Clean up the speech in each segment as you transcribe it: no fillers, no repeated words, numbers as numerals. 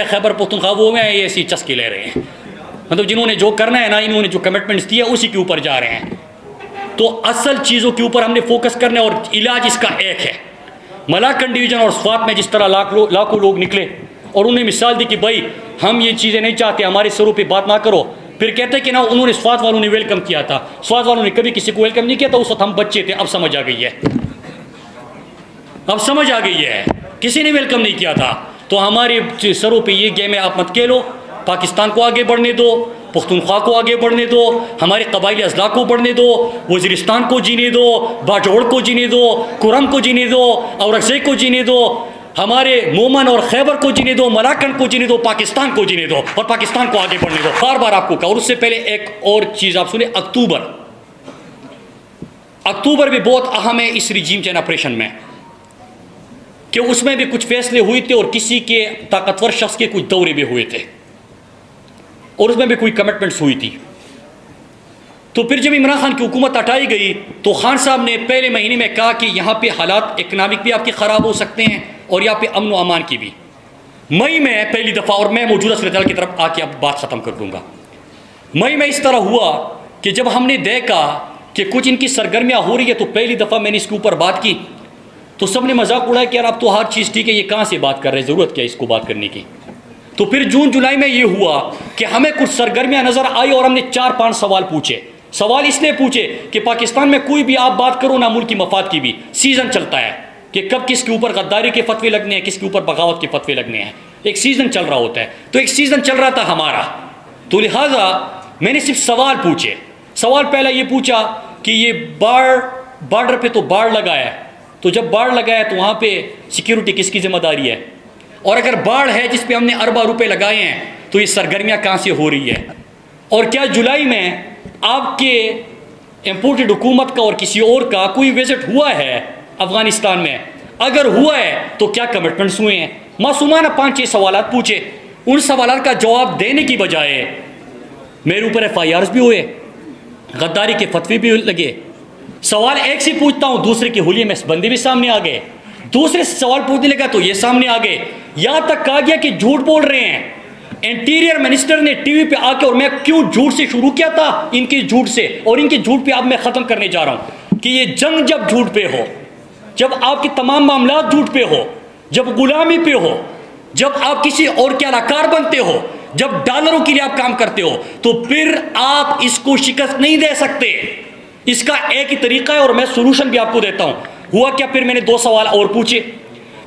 खैबर पख्तूनख्वा वो में ये ऐसी चस्के ले रहे हैं, मतलब जिन्होंने जो करना है ना, इन्होंने जो कमिटमेंट्स दिए उसी के ऊपर जा रहे हैं। तो असल चीज़ों के ऊपर हमने फोकस करना है और इलाज इसका एक है। मलाकन डिवीज़न और स्वात में जिस तरह लाखों लोग निकले और उन्हें मिसाल दी कि भाई हम ये चीज़ें नहीं चाहते, हमारे सरों पे बात ना करो। फिर कहते कि ना उन्होंने स्वात वालों ने वेलकम किया था, स्वात वालों ने कभी किसी को वेलकम नहीं किया था, उस वक्त हम बच्चे थे। अब समझ आ गई है, अब समझ आ गई है, किसी ने वेलकम नहीं किया था। तो हमारे सरों पे ये गेम है, आप मत खेलो। पाकिस्तान को आगे बढ़ने दो, पख्तूनख्वा को आगे बढ़ने दो, हमारे कबाइली अजला को बढ़ने दो, वज़ीरिस्तान को जीने दो, बाजोड़ को जीने दो, कुरम को जीने दो, औरंगज़ेब को जीने दो, हमारे मोमन और खैबर को जीने दो, मलाकन को जीने दो, पाकिस्तान को जीने दो और पाकिस्तान को आगे बढ़ने दो। बार बार आपको कहा। और उससे पहले एक और चीज़ आप सुने, अक्टूबर भी बहुत अहम है इस रिजीम चेंज ऑपरेशन में, कि उसमें भी कुछ फैसले हुए थे और किसी के ताकतवर शख्स के कुछ दौरे भी हुए थे और उसमें भी कोई कमिटमेंट्स हुई थी। तो फिर जब इमरान खान की हुकूमत हटाई गई तो खान साहब ने पहले महीने में कहा कि यहाँ पे हालात इकनॉमिक भी आपके ख़राब हो सकते हैं और यहाँ पे अमन व अमान की भी। मई में पहली दफ़ा, और मैं मौजूदा सूरत की तरफ आके अब बात ख़त्म कर दूँगा, मई में इस तरह हुआ कि जब हमने देखा कि कुछ इनकी सरगर्मियाँ हो रही है तो पहली दफ़ा मैंने इसके ऊपर बात की तो सब ने मजाक उड़ाया कि यार अब तो हर चीज़ ठीक है, ये कहाँ से बात कर रहे हैं, ज़रूरत क्या है इसको बात करने की। तो फिर जून जुलाई में ये हुआ कि हमें कुछ सरगर्मियाँ नज़र आई और हमने 4-5 सवाल पूछे। सवाल इसलिए पूछे कि पाकिस्तान में कोई भी आप बात करो ना, मुल्क की मफाद की भी सीज़न चलता है कि कब किसके ऊपर गद्दारी के फतवे लगने हैं, किसके ऊपर बगावत के फतवे लगने हैं, एक सीज़न चल रहा होता है। तो एक सीज़न चल रहा था हमारा, तो लिहाजा मैंने सिर्फ सवाल पूछे। सवाल पहला ये पूछा कि ये बॉर्डर पे तो बाढ़ लगा है, तो जब बाढ़ लगा है तो वहाँ पे सिक्योरिटी किसकी जिम्मेदारी है, और अगर बाढ़ है जिस पे हमने अरबा रुपए लगाए हैं तो ये सरगर्मियाँ कहाँ से हो रही है, और क्या जुलाई में आपके इम्पोर्टेड हुकूमत का और किसी और का कोई विजिट हुआ है अफ़गानिस्तान में, अगर हुआ है तो क्या कमिटमेंट्स हुए हैं। मासूमाना 5-6 सवाल पूछे। उन सवाल का जवाब देने की बजाय मेरे ऊपर FIRs भी हुए, गद्दारी के फतवे भी लगे। सवाल एक से पूछता हूँ, दूसरे के हुलिये में बंदे भी सामने आ गए, दूसरे से सवाल पूछने लगा तो ये सामने आ गए। यहाँ तक कहा गया कि झूठ बोल रहे हैं। इंटीरियर मिनिस्टर ने टीवी पे आके, और मैं क्यों झूठ से शुरू किया था, इनके झूठ से, और इनके झूठ पे अब मैं ख़त्म करने जा रहा हूँ कि ये जंग जब झूठ पे हो, जब आपके तमाम मामला झूठ पे हो, जब गुलामी पे हो, जब आप किसी और के अलाकार बनते हो, जब डॉलरों के लिए आप काम करते हो, तो फिर आप इसको शिकस्त नहीं दे सकते। इसका एक ही तरीका है और मैं सोल्यूशन भी आपको देता हूं। हुआ क्या, फिर मैंने 2 सवाल और पूछे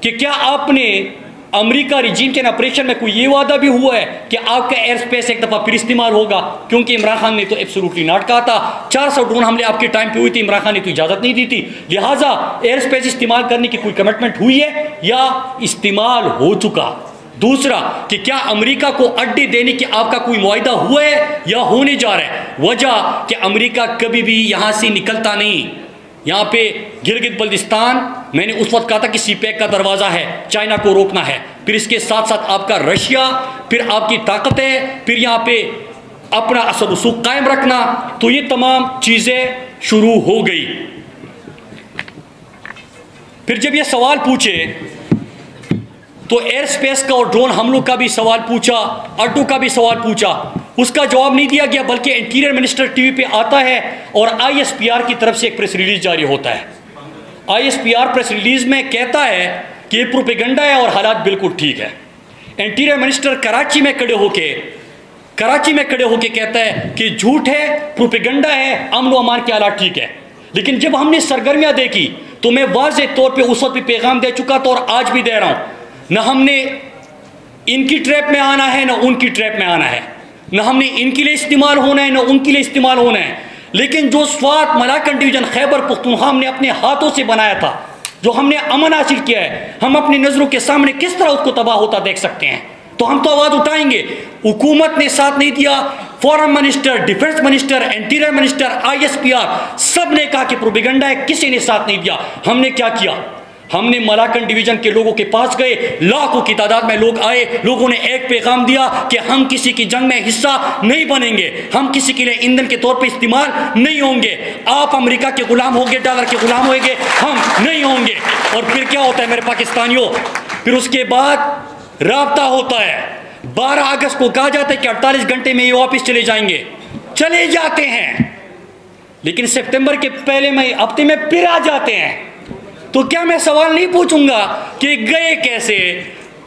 कि क्या आपने अमेरिका रिजीम चेंज ऑपरेशन में कोई ये वादा भी हुआ है कि आपका एयर स्पेस एक दफ़ा फिर इस्तेमाल होगा, क्योंकि इमरान खान ने तो एब्सोल्युटली नॉट कहा था। 400 ड्रोन हमले आपके टाइम पे हुई थी, इमरान खान ने तो इजाज़त नहीं दी थी, लिहाजा एयर स्पेस इस्तेमाल करने की कोई कमिटमेंट हुई है या इस्तेमाल हो चुका। दूसरा कि क्या अमेरिका को अड्डे देने की आपका कोई मुआहदा हुआ है या होने जा रहा है। वजह कि अमेरिका कभी भी यहाँ से निकलता नहीं। यहाँ पे गिलगित बल्तिस्तान, मैंने उस वक्त कहा था कि CPEC का दरवाज़ा है, चाइना को रोकना है, फिर इसके साथ साथ आपका रशिया, फिर आपकी ताकतें, फिर यहाँ पे अपना असर रसूख कायम रखना, तो ये तमाम चीज़ें शुरू हो गई। फिर जब ये सवाल पूछे तो एयर स्पेस का और ड्रोन हमलों का भी सवाल पूछा, अड्डों का भी सवाल पूछा, उसका जवाब नहीं दिया गया, बल्कि इंटीरियर मिनिस्टर टीवी पे आता है और ISPR की तरफ से एक प्रेस रिलीज जारी होता है। ISPR प्रेस रिलीज में कहता है कि ये प्रोपेगेंडा है और हालात बिल्कुल ठीक है। इंटीरियर मिनिस्टर कराची में खड़े होके कहता है कि झूठ है, प्रोपेगेंडा है, अमन व अमान के हालात ठीक है। लेकिन जब हमने सरगर्मियाँ देखी तो मैं वाज़ेह तौर पर उस वक्त भी पैगाम दे चुका था और आज भी दे रहा हूँ, न हमने इनकी ट्रैप में आना है, न उनकी ट्रैप में आना है, न हमने इनके लिए इस्तेमाल होना है, न उनके लिए इस्तेमाल होना है। लेकिन जो स्वात मलाकन डिवीज़न खैबर पख्तूनख्वा हमने अपने हाथों से बनाया था, जो हमने अमन हासिल किया है, हम अपनी नज़रों के सामने किस तरह उसको तबाह होता देख सकते हैं, तो हम तो आवाज़ उठाएंगे। हुकूमत ने साथ नहीं दिया, foreign minister, defence minister, interior minister, ISPR सब ने कहा कि प्रोपेगेंडा है, किसी ने साथ नहीं दिया। हमने क्या किया, हमने मलाकन डिवीज़न के लोगों के पास गए, लाखों की तादाद में लोग आए, लोगों ने एक पैगाम दिया कि हम किसी की जंग में हिस्सा नहीं बनेंगे, हम किसी के लिए ईंधन के तौर पे इस्तेमाल नहीं होंगे, आप अमेरिका के गुलाम होंगे, डॉलर के गुलाम होंगे, हम नहीं होंगे। और फिर क्या होता है मेरे पाकिस्तानियों, फिर उसके बाद राब्ता होता है। 12 अगस्त को कहा जाता है कि 48 घंटे में ये वापस चले जाएंगे, चले जाते हैं, लेकिन सितंबर के पहले हफ्ते में फिर आ जाते हैं। तो क्या मैं सवाल नहीं पूछूंगा कि गए कैसे,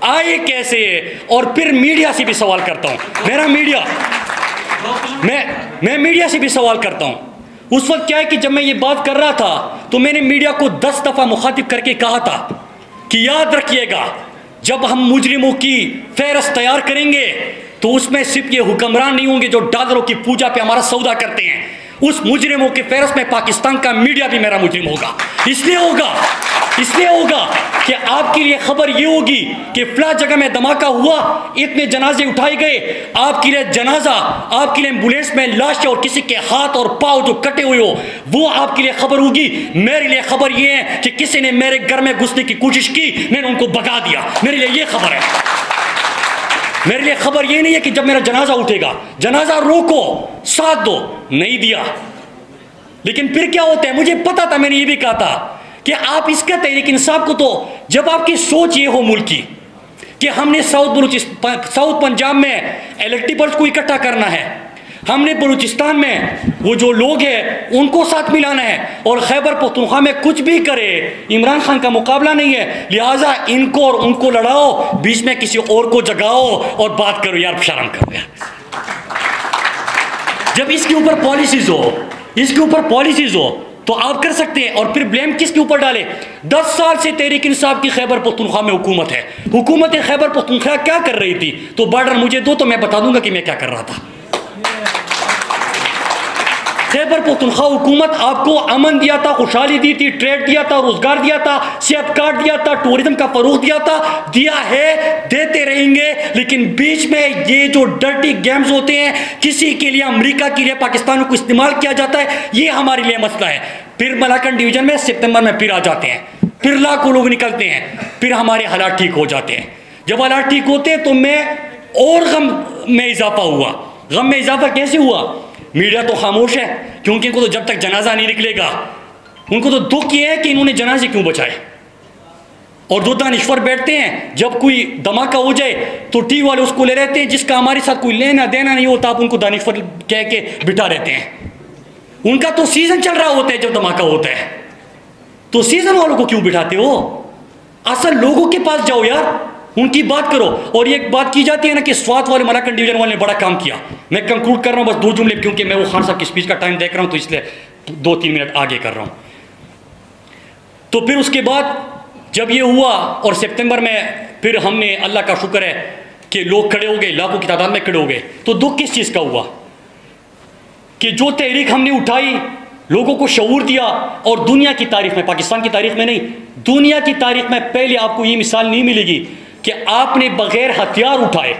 आए कैसे? और फिर मीडिया से भी सवाल करता हूं, मैं मीडिया से भी सवाल करता हूं। उस वक्त क्या है कि जब मैं ये बात कर रहा था तो मैंने मीडिया को 10 दफा मुखातिब करके कहा था कि याद रखिएगा, जब हम मुजरिमों की फहरिस्त तैयार करेंगे तो उसमें सिर्फ ये हुक्मरान नहीं होंगे जो डॉलरों की पूजा पे हमारा सौदा करते हैं। उस मुजरिमों के फहरिस्त में पाकिस्तान का मीडिया भी मेरा मुजरिम होगा। इसलिए होगा कि आपके लिए खबर ये होगी कि फला जगह में धमाका हुआ, इतने जनाजे उठाए गए, आपके लिए जनाजा, आपके लिए एम्बुलेंस में लाश और किसी के हाथ और पाँव जो कटे हुए हो, वो आपके लिए खबर होगी। मेरे लिए खबर ये है कि किसी ने मेरे घर में घुसने की कोशिश की, मैंने उनको भगा दिया। मेरे लिए ये खबर है। मेरे लिए खबर ये नहीं है कि जब मेरा जनाजा उठेगा, जनाजा रोको, साथ दो, नहीं दिया। लेकिन फिर क्या होता है, मुझे पता था, मैंने ये भी कहा था कि आप इसका तहरीक इंसाफ को, तो जब आपकी सोच ये हो मुल्क की कि हमने साउथ पंजाब में इलेक्टेबल्स को इकट्ठा करना है, हमने बलूचिस्तान में वो जो लोग हैं उनको साथ मिलाना है, और खैबर पख्तूनख्वा में कुछ भी करे इमरान खान का मुकाबला नहीं है, लिहाजा इनको और उनको लड़ाओ, बीच में किसी और को जगाओ और बात करो। यार शर्म करो यार। जब इसके ऊपर पॉलिसीज हो तो आप कर सकते हैं। और फिर ब्लेम किसके ऊपर डाले? 10 साल से तहरीक इंसाफ की खैबर पख्तूनख्वा में हुकूमत है। हुकूमत खैबर पख्तूनख्वा क्या कर रही थी? तो बॉर्डर मुझे दो तो मैं बता दूंगा कि मैं क्या कर रहा था। खैबर पख्तूनख्वा हुकूमत आपको अमन दिया था, खुशहाली दी थी, ट्रेड दिया था, रोजगार दिया था, सेहत कार्ड दिया था, टूरिज्म का फरोग दिया था, दिया है, देते रहेंगे। लेकिन बीच में ये जो डर्टी गेम्स होते हैं, किसी के लिए अमेरिका के लिए पाकिस्तान को इस्तेमाल किया जाता है, ये हमारे लिए मसला है। फिर मलाकन डिवीजन में सितंबर में फिर आ जाते हैं, फिर लाखों लोग निकलते हैं, फिर हमारे हालात ठीक हो जाते हैं। जब हालात ठीक होते हैं तो मैं और गम में इजाफा हुआ। गम में इजाफा कैसे हुआ? मीडिया तो खामोश है, क्योंकि इनको तो जब तक जनाजा नहीं निकलेगा, उनको तो दुख ये है कि इन्होंने जनाजे क्यों बचाए। और दो दानिश्वर बैठते हैं, जब कोई धमाका हो जाए तो टीवी वाले उसको ले रहते हैं, जिसका हमारे साथ कोई लेना देना नहीं होता, आप उनको दानिश्वर कह के बिठा रहते हैं। उनका तो सीजन चल रहा होता है, जब धमाका होता है तो सीजन वालों को क्यों बिठाते हो? असल लोगों के पास जाओ यार, उनकी बात करो। और ये बात की जाती है ना कि स्वात वाले मलाकन डिवीजन वाले ने बड़ा काम किया। मैं कंक्लूड कर रहा हूं बस 2 जुमले, क्योंकि मैं वो खान साहब की स्पीच का टाइम देख रहा हूं, तो इसलिए 2-3 मिनट आगे कर रहा हूं। तो फिर उसके बाद जब ये हुआ और सितंबर में फिर हमने, अल्लाह का शुक्र है कि लोग खड़े हो गए, लाखों की तादाद में खड़े हो गए। तो दुख किस चीज़ का हुआ कि जो तहरीक हमने उठाई, लोगों को शऊर दिया, और दुनिया की तारीख में, पाकिस्तान की तारीख में नहीं, दुनिया की तारीख में पहले आपको ये मिसाल नहीं मिलेगी कि आपने बगैर हथियार उठाए,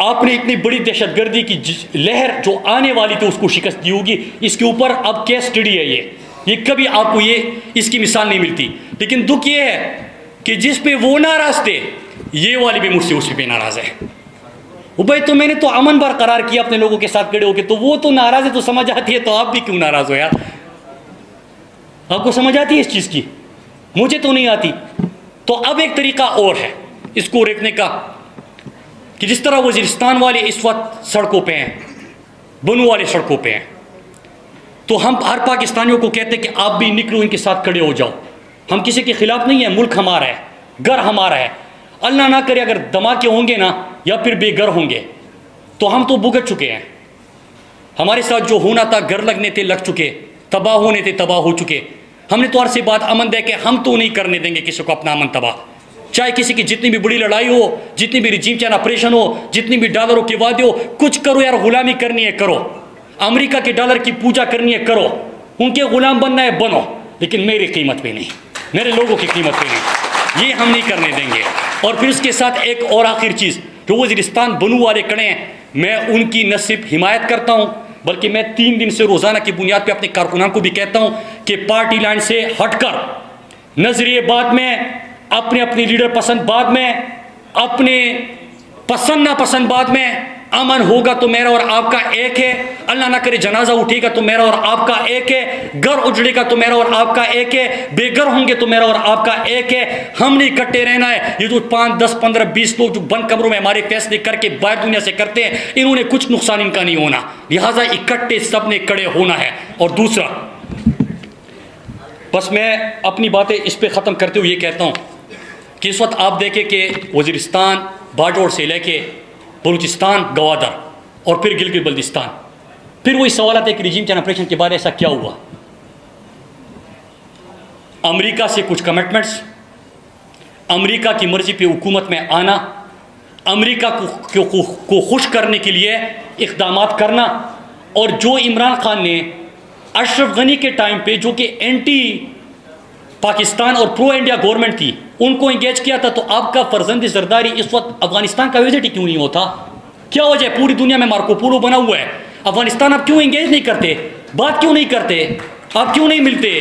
आपने इतनी बड़ी दहशतगर्दी की लहर जो आने वाली थी उसको शिकस्त दी होगी। इसके ऊपर अब केस स्टडी है ये कभी आपको इसकी मिसाल नहीं मिलती। लेकिन दुख ये है कि जिस पे वो नाराज थे, ये वाले भी मुझसे उसी पे नाराज है। वो भाई, तो मैंने तो अमन बरकरार किया अपने लोगों के साथ खड़े होके, तो वो तो नाराज है, तो समझ आती है, तो आप भी क्यों नाराज हो यार? आपको समझ आती है इस चीज की? मुझे तो नहीं आती। तो अब एक तरीका और है इसको रोकने का कि जिस तरह वजीरिस्तान वाले इस वक्त सड़कों पे हैं, बनू वाले सड़कों पे हैं, तो हम हर पाकिस्तानियों को कहते हैं कि आप भी निकलो, इनके साथ खड़े हो जाओ। हम किसी के खिलाफ नहीं है, मुल्क हमारा है, घर हमारा है। अल्लाह ना करे अगर धमाके होंगे ना, या फिर बेघर होंगे, तो हम तो भुगत चुके हैं। हमारे साथ जो होना था, घर लगने थे लग चुके, तबाह होने थे तबाह हो चुके। हमने तो हर से बात अमन दे के हम तो नहीं करने देंगे किसी को अपना अमन तबाह, चाहे किसी की जितनी भी बड़ी लड़ाई हो, जितनी भी रिजीम चेंज ऑपरेशन हो, जितनी भी डॉलरों के वादे हो, कुछ करो यार, गुलामी करनी है करो, अमेरिका के डॉलर की पूजा करनी है करो, उनके गुलाम बनना है बनो, लेकिन मेरी कीमत पे नहीं, मेरे लोगों की कीमत पे नहीं, ये हम नहीं करने देंगे। और फिर उसके साथ एक और आखिर चीज़, जो वज़ीरिस्तान बनू वाले खड़े हैं, मैं उनकी न सिर्फ हिमायत करता हूँ, बल्कि मैं 3 दिन से रोज़ाना की बुनियाद पे अपने कारकुनान को भी कहता हूँ कि पार्टी लाइन से हटकर नजरिए बाद में, अपने अपनी लीडर पसंद बाद में, अपने पसंद नापसंद बाद में, अमन होगा तो मेरा और आपका एक है, अल्लाह ना करे जनाजा उठेगा तो मेरा और आपका एक है, घर उजड़ेगा तो मेरा और आपका एक है, बेघर होंगे तो मेरा और आपका एक है। हमने इकट्ठे रहना है। ये जो 5, 10, 15, 20 लोग जो बंद कमरों में हमारे फैसले करके बाहर दुनिया से करते हैं, इन्होंने कुछ नुकसान इनका नहीं होना, लिहाजा इकट्ठे सबने खड़े होना है। और दूसरा, बस मैं अपनी बातें इस पर ख़त्म करते हुए ये कहता हूँ कि इस वक्त आप देखें कि वज़ीरिस्तान बाजौड़ से लेके बलूचिस्तान गवादर और फिर गिलगित बल्तिस्तान, फिर वही सवाल है कि रिजीम चेंज ऑपरेशन के बाद ऐसा क्या हुआ। अमेरिका से कुछ कमिटमेंट्स, अमेरिका की मर्जी पे हुकूमत में आना, अमेरिका को खुश करने के लिए इक़दामात करना, और जो इमरान खान ने अशरफ गनी के टाइम पे जो कि एंटी पाकिस्तान और प्रो इंडिया गवर्नमेंट थी उनको इंगेज किया था, तो आपका फर्जंद जरदारी इस वक्त अफगानिस्तान का विजिट क्यों नहीं होता? क्या वजह है? पूरी दुनिया में मार्को पोलो बना हुआ है, अफगानिस्तान आप क्यों इंगेज नहीं करते? बात क्यों नहीं करते? आप क्यों नहीं मिलते?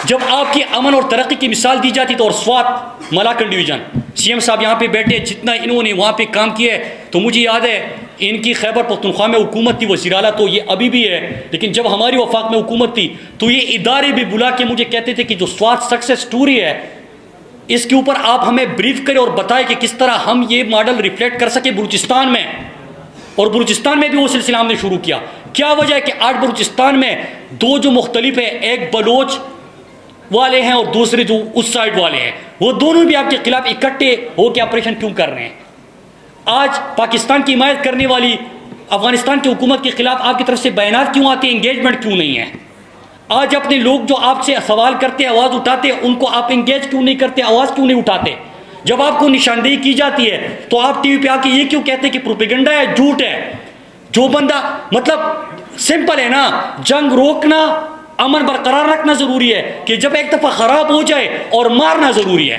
जब आपकी अमन और तरक्की की मिसाल दी जाती तो, और स्वात मलाकन डिवीज़न सीएम साहब यहाँ पे बैठे, जितना इन्होंने वहाँ पे काम किया है, तो मुझे याद है इनकी खैबर पख्तूनख्वा में हुकूमत थी, वज़ीर आला तो ये अभी भी है, लेकिन जब हमारी वफाक में हुकूमत थी तो ये इदारे भी बुला के मुझे कहते थे कि जो स्वात सक्सेस स्टोरी है इसके ऊपर आप हमें ब्रीफ करें और बताएं कि किस तरह हम ये मॉडल रिफ्लेक्ट कर सके बलूचिस्तान में। और बलूचिस्तान में भी वो सिलसिला हमने शुरू किया। क्या वजह है कि आज बलूचिस्तान में दो जो मुख्तलिफ है, एक बलोच वाले हैं और दूसरे जो उस साइड वाले हैं, वो दोनों भी आपके खिलाफ इकट्ठे होकर ऑपरेशन क्यों कर रहे हैं? आज पाकिस्तान की हिमायत करने वाली अफगानिस्तान की हुकूमत के खिलाफ आपकी तरफ से बयानात क्यों आते हैं, इंगेजमेंट क्यों नहीं है? आज अपने लोग जो आपसे सवाल करते हैं, आवाज़ उठाते हैं, उनको आप इंगेज क्यों नहीं करते, आवाज़ क्यों नहीं उठाते? जब आपको निशानदेही की जाती है तो आप टीवी पे आके ये क्यों कहते हैं कि प्रोपेगेंडा है, झूठ है? जो बंदा, मतलब सिंपल है ना, जंग रोकना, अमन बरकरार रखना ज़रूरी है कि जब एक दफ़ा ख़राब हो जाए और मारना ज़रूरी है,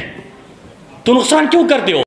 तो नुकसान क्यों करते हो?